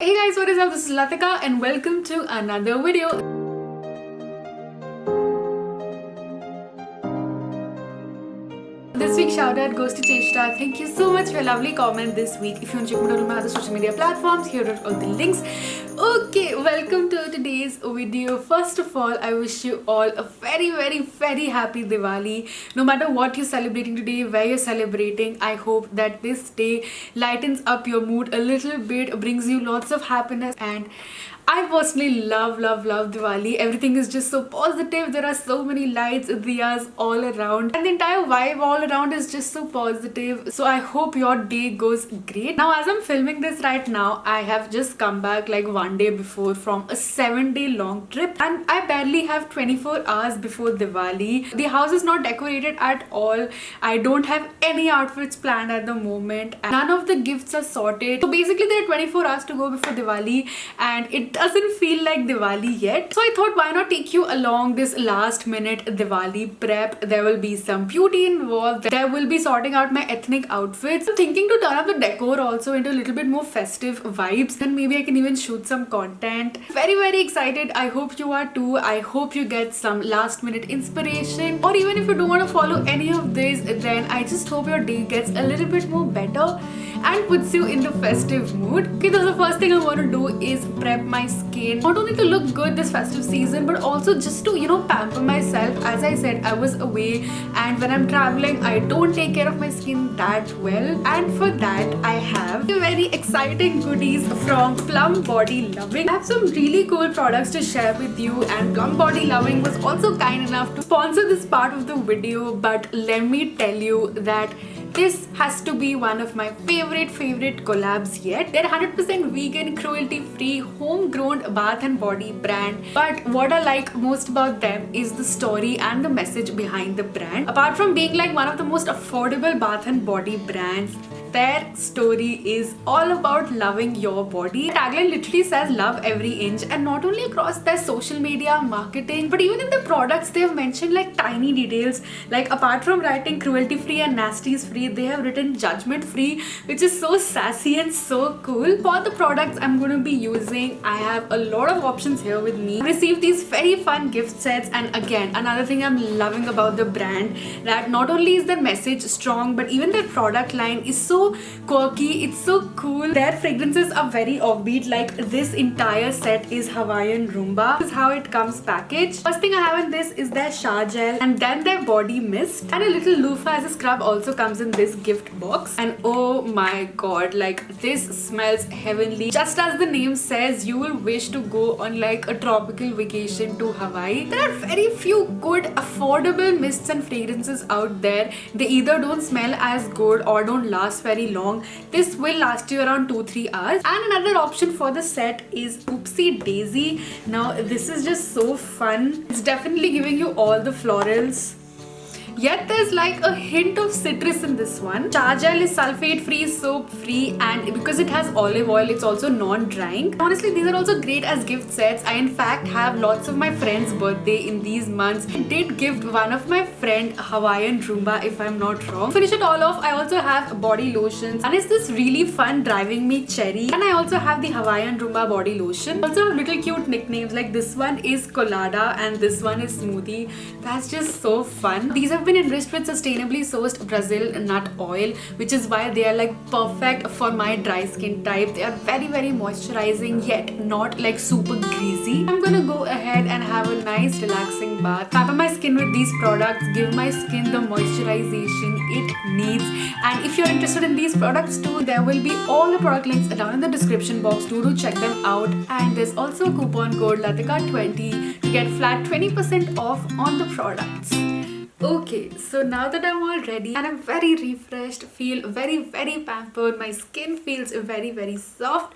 Hey guys, what is up? This is Latika and welcome to another video. This week's shout out goes to Cheshta. Thank you so much for your lovely comment this week. If you want to check me out on my other social media platforms, here are all the links. Okay, welcome to today's video. First of all, I wish you all a very happy Diwali. No matter what you're celebrating today, where you're celebrating, I hope that this day lightens up your mood a little bit, brings you lots of happiness, and I personally love Diwali. Everything is just so positive. There are so many lights, diyas all around, and the entire vibe all around is just so positive. So I hope your day goes great. Now, as I'm filming this right now, I have just come back like one day before from a 7-day long trip, and I barely have 24 hours before Diwali. The house is not decorated at all. I don't have any outfits planned at the moment, and none of the gifts are sorted. So basically, there are 24 hours to go before Diwali, and it doesn't feel like Diwali yet. So I thought, why not take you along this last minute Diwali prep. There will be some beauty involved. There will be sorting out my ethnic outfits. I'm thinking to turn up the decor also into a little bit more festive vibes, and maybe I can even shoot some content. Very excited. I hope you are too. I hope you get some last minute inspiration, or even if you don't want to follow any of this, then I just hope your day gets a little bit more better and puts you in the festive mood. Okay, so the first thing I want to do is prep my skin, not only to look good this festive season, but also just to pamper myself. As I said, I was away, and when I'm traveling, I don't take care of my skin that well, and for that I have very exciting goodies from Plum Body Loving. I have some really cool products to share with you, and Plum Body Loving was also kind enough to sponsor this part of the video. But let me tell you that this has to be one of my favorite collabs yet. They're 100% vegan, cruelty-free, homegrown bath and body brand. But what I like most about them is the story and the message behind the brand. Apart from being like one of the most affordable bath and body brands, their story is all about loving your body. The tagline literally says love every inch, and not only across their social media marketing, but even in the products they have mentioned like tiny details. Like apart from writing cruelty free and nasties free, they have written judgment free, which is so sassy and so cool. For the products I'm going to be using, I have a lot of options here with me. I received these very fun gift sets, and again, another thing I'm loving about the brand, that not only is their message strong, but even their product line is so quirky, it's so cool. Their fragrances are very offbeat. Like this entire set is Hawaiian Rumba. This is how it comes packaged. First thing I have in this is their shower gel, and then their body mist, and a little loofah as a scrub also comes in this gift box. And oh my god, like this smells heavenly. Just as the name says, you will wish to go on like a tropical vacation to Hawaii. There are very few good affordable mists and fragrances out there. They either don't smell as good or don't last very long. This will last you around 2-3 hours. And another option for the set is Oopsie Daisy. Now this is just so fun. It's definitely giving you all the florals, yet there's like a hint of citrus in this one. Shower gel is sulfate free, soap free, and because it has olive oil, it's also non-drying. Honestly, these are also great as gift sets. I in fact have lots of my friends' birthday in these months. I did gift one of my friend Hawaiian Rumba, if I'm not wrong. To finish it all off, I also have body lotions, and it's this really fun Driving Me Cherry, and I also have the Hawaiian Rumba body lotion. Also have little cute nicknames, like this one is Colada and this one is Smoothie. That's just so fun. These have been enriched with sustainably sourced Brazil nut oil, which is why they are like perfect for my dry skin type. They are very moisturizing, yet not like super greasy. I'm gonna go ahead and have a nice relaxing bath, pamper my skin with these products, give my skin the moisturization it needs. And if you're interested in these products too, there will be all the product links down in the description box. Do check them out. And there's also a coupon code Latika20 to get flat 20% off on the products. Okay, so now that I'm all ready and I'm very refreshed, feel very pampered, my skin feels very soft,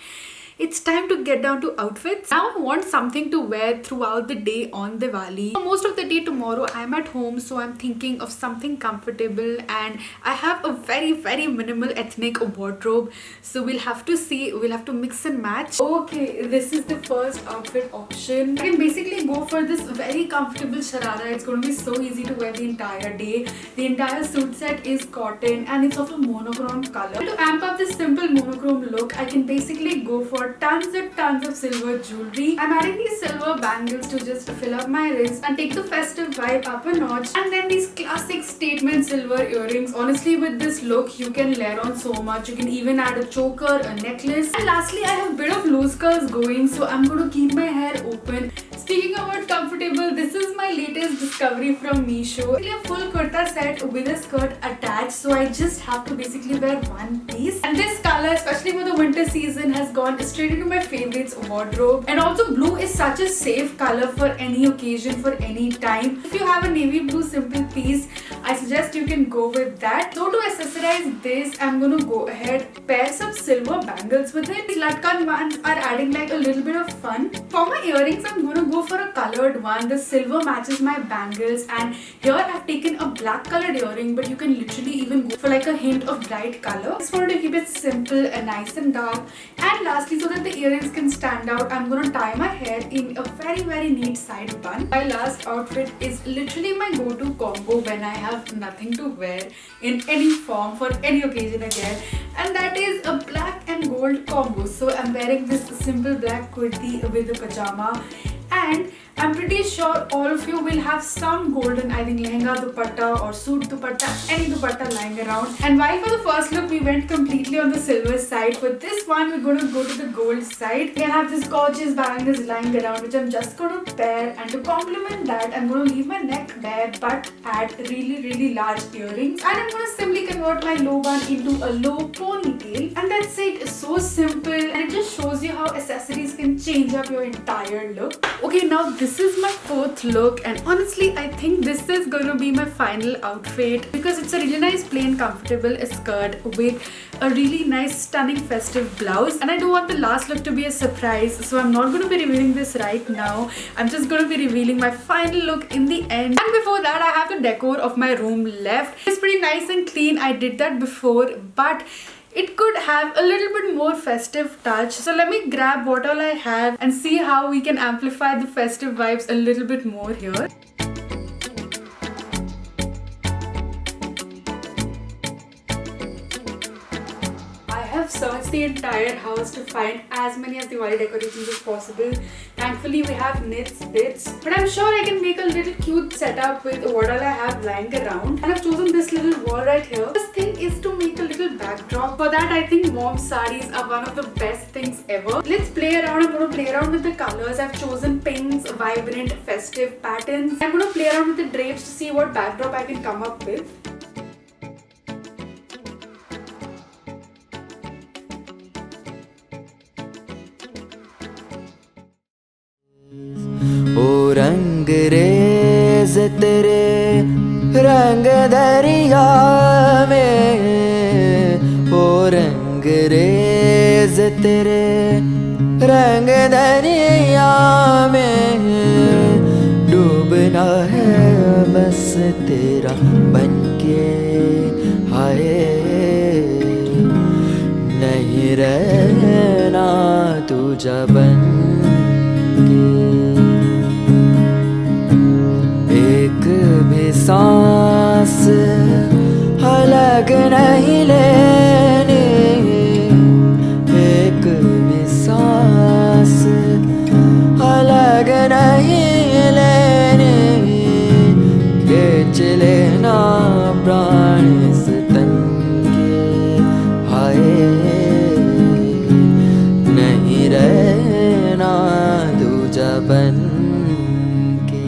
it's time to get down to outfits. Now I want something to wear throughout the day on Diwali. For most of the day tomorrow I'm at home, so I'm thinking of something comfortable, and I have a very minimal ethnic wardrobe, so we'll have to see, we'll have to mix and match. Okay, this is the first outfit option. I can basically go for this very comfortable sharara. It's going to be so easy to wear the entire day. The entire suit set is cotton and it's of a monochrome color. To amp up this simple monochrome look, I can basically go for bought tons of silver jewelry. I'm adding these silver bangles to just fill up my wrist and take the festive vibe up a notch. And then these classic statement silver earrings. Honestly, with this look, you can layer on so much. You can even add a choker, a necklace. And lastly, I have a bit of loose curls going, so I'm going to keep my hair open. Speaking about comfortable, this is my latest discovery from Meesho. It's a full kurta set with a skirt attached, so I just have to basically wear one piece. And this color, especially for the winter season, has gone straight into my favorites wardrobe. And also, blue is such a safe color for any occasion, for any time. If you have a navy blue simple piece, I suggest you can go with that. So to accessorize this, I'm gonna go ahead, pair some silver bangles with it. These latkan ones are adding like a little bit of fun. For my earrings, I'm gonna go for a colored one. The silver matches my bangles, and here I've taken a black colored earring, but you can literally even go for like a hint of bright color. I just wanted to keep it simple and nice and dark. And lastly, so that the earrings can stand out, I'm gonna tie my hair in a very neat side bun. My last outfit is literally my go-to combo when I have nothing to wear in any form for any occasion again, and that is a black and gold combo. So I'm wearing this simple black kurti with a pajama, and I'm pretty sure all of you will have some golden, I think, lehenga dupatta or suit dupatta, any dupatta lying around. And while for the first look we went completely on the silver side, for this one we're going to go to the gold side. We have this gorgeous bangles lying around, which I'm just going to pair, and to complement that I'm going to leave my neck bare but add really large earrings, and I'm going to simply convert my low bun into a low ponytail. And that's it. It's so simple, and it just shows you how accessories can change up your entire look. Okay, now this is my fourth look, and honestly I think this is going to be my final outfit because it's a really nice plain comfortable skirt with a really nice stunning festive blouse. And I don't want the last look to be a surprise, so I'm not going to be revealing this right now. I'm just going to be revealing my final look in the end. And before that, I have the decor of my room left. It's pretty nice and clean. I did that before, but it could have a little bit more festive touch. So let me grab what all I have and see how we can amplify the festive vibes a little bit more here. I have searched the entire house to find as many as Diwali decorations as possible. Thankfully we have knits bits, but I'm sure I can make a little cute setup with what all I have lying around. And I've chosen this little wall right here. This thing is to make a little backdrop. For that, I think mom sarees are one of the best things ever. Let's play around. I'm going to play around with the colors. I've chosen pinks, vibrant, festive patterns. I'm going to play around with the drapes to see what backdrop I can come up with. ओ रंग raise तेरे रंग दरिया में, ओ रंग raise तेरे रंग दरिया में, डूबना है बस तेरा बनके, हाय नहीं रहना तुझा बनके। एक भी सांस अलग नहीं लेनी, एक भी सांस अलग नहीं लेनी, खींच लेना प्राण इस तन के, हाय नहीं रहना दूजा बन के।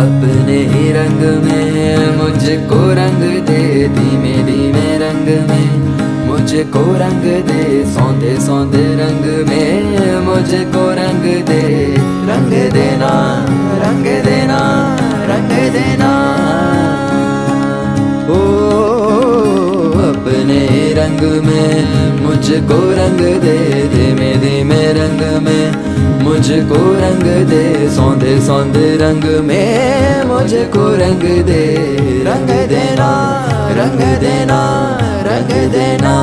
अपने ही रंग में मुझको रंग दे, धीमे धीमे रंग में मुझको रंग दे, सौंदे सौंदे रंग में मुझको रंग दे, रंग देना रंग देना रंग देना। ओ अपने रंग में मुझको रंग दे, धीमे धीमे रंग में मुझको रंग दे, सौंदे सौंदे रंग में मुझको रंग दे, रंग देना रंग देना रंग देना।